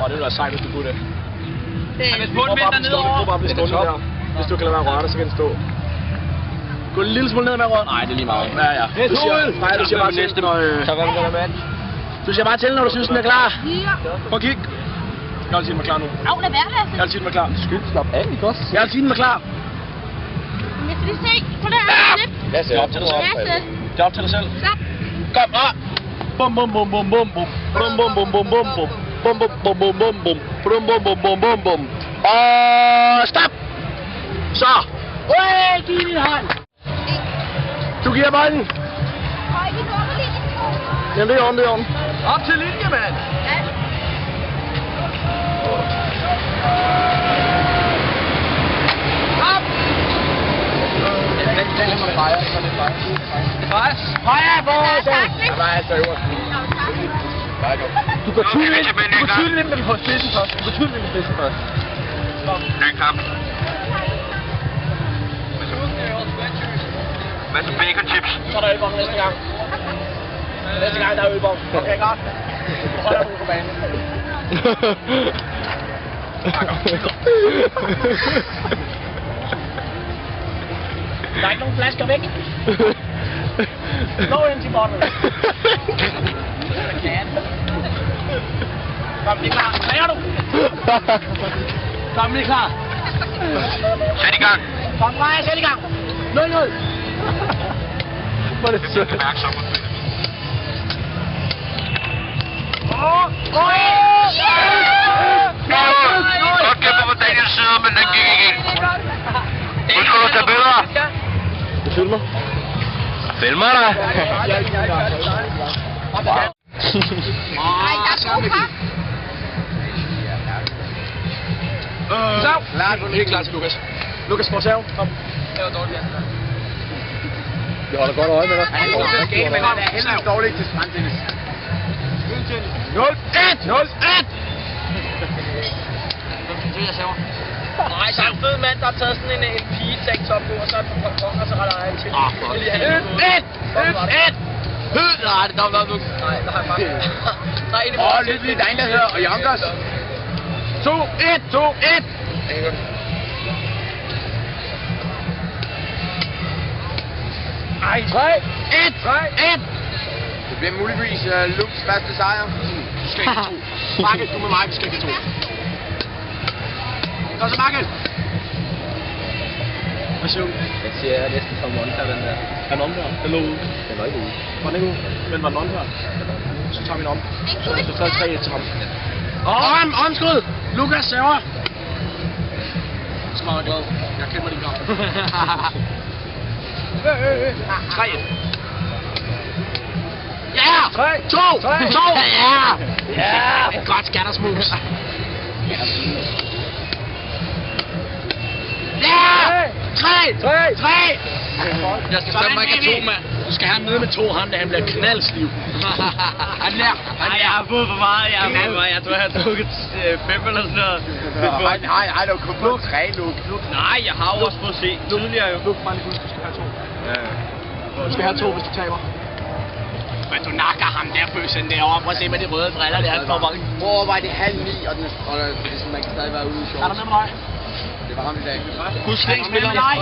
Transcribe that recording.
det ville være sejt, hvis du kunne det. Hvis bunden venter nedover. Bare blive stående der. Hvis du kan lade være at røre dig, så kan den stå. Gå en lille smule ned med røret. Nej, det er lige meget. Ja. Du siger bare til, når... Så hvad vil du med? Du siger bare til, når du synes, den er klar. Prøv at kigge. Jeg vil sige, den er klar nu. Au, lad være, Lasse. Jeg vil sige, den er klar. Skyld, slap af, ikke også? Jeg vil sige, den er klar. Jeg skal lige se. Prøv det her. Lasse, Det er op til dig selv. Lasse. Det er op til dig selv. Stop. Kom, bum bum bum bum bum bum. Bum bum bum bum bum bum. Bum bum bum bum bum bum. Bum bum bum bum bum bum. Og stop. Så. Giv din hånd. Du giver bolden. Høj, vi går på linjen. Jamen, det er ordentligt, det er ordentligt. Op til linje, mand. Ja. Op. Den fejrer. Højre på, så. Jeg var altså øverst. Du går tydeligt ind med den på spidsen først. Du går tydeligt ind med spidsen først. Ny kamp. Hvad så bacon chips? Så er der ølbom næste gang. Næste gang, der er ølbom. Okay, godt. Du holder du på banen. Der er ikke nogen flasker væk. Nå ind til båndet. Kom, det er klar. Hvad er du? Kom, det er klar. Sæt i gang. Kom, Freja, sæt i gang. 0-0. Hvor er det sødt. Opmærksom. Godt kæmper på Daniels side, men den gik ikke ind. Nu skal du tage billeder. Du filmer? Filmer dig. Ej, der er god kamp. Så. Helt klar til Lukas. Lukas, får serve. Kom. Det var dårligt, Vi holder godt øje med dig. Han er god til at skæne, men han er heldigvis dårlig til strandtennis. 0-1! 0-1! Nej, der er en fed mand, der har taget sådan en pige-tanktop på, og så er den på og så retter han til. Det lige han på. 1-1! Nej, det er dumt nok. Nej, der har jeg bare. Der er en i Åh, lidt lige der er en, der hedder Youngers. 2-1! 2-1! Ej, 3-1! 3-1! Det bliver muligvis Lukes første sejr. Du skal ikke to. Markel, du med mig, vi skal ikke to. Kom så, Markel! Hvad siger du? Jeg siger, jeg er næsten som monter, den der. Er den omfør? Den lå ude. Den var ikke ude. Var den ikke ude? Men var den omfør? Så tager vi den om. Så stadig 3-1 til ham. Omskud! Lukas server! Jeg skal meget glad. Jeg klemmer din kamp. 3-1. Ja! 2! Ja! Godt skattersmus. Ja! 3! Jeg skal fandme ikke have to, mand. Du skal have med 2 ham, da han bliver knaldsliv. Han lærer. Nej, jeg har fået for meget. Jeg tror, jeg har drukket 5 eller sådan noget. Nej, du kunne få 3, Luke. Nej, jeg har jo også fået se tidligere jo. Luke, bare lige husk, du skal have 2. Du skal have 2, hvis du taber. Men du nakker ham der bøssen derovre. Prøv at se med de røde briller der. Han får mange. Var det 8:30, og man kan stadig være ude i shorts. Er der med mig? Det var ham i dag. Husk, spiller dig.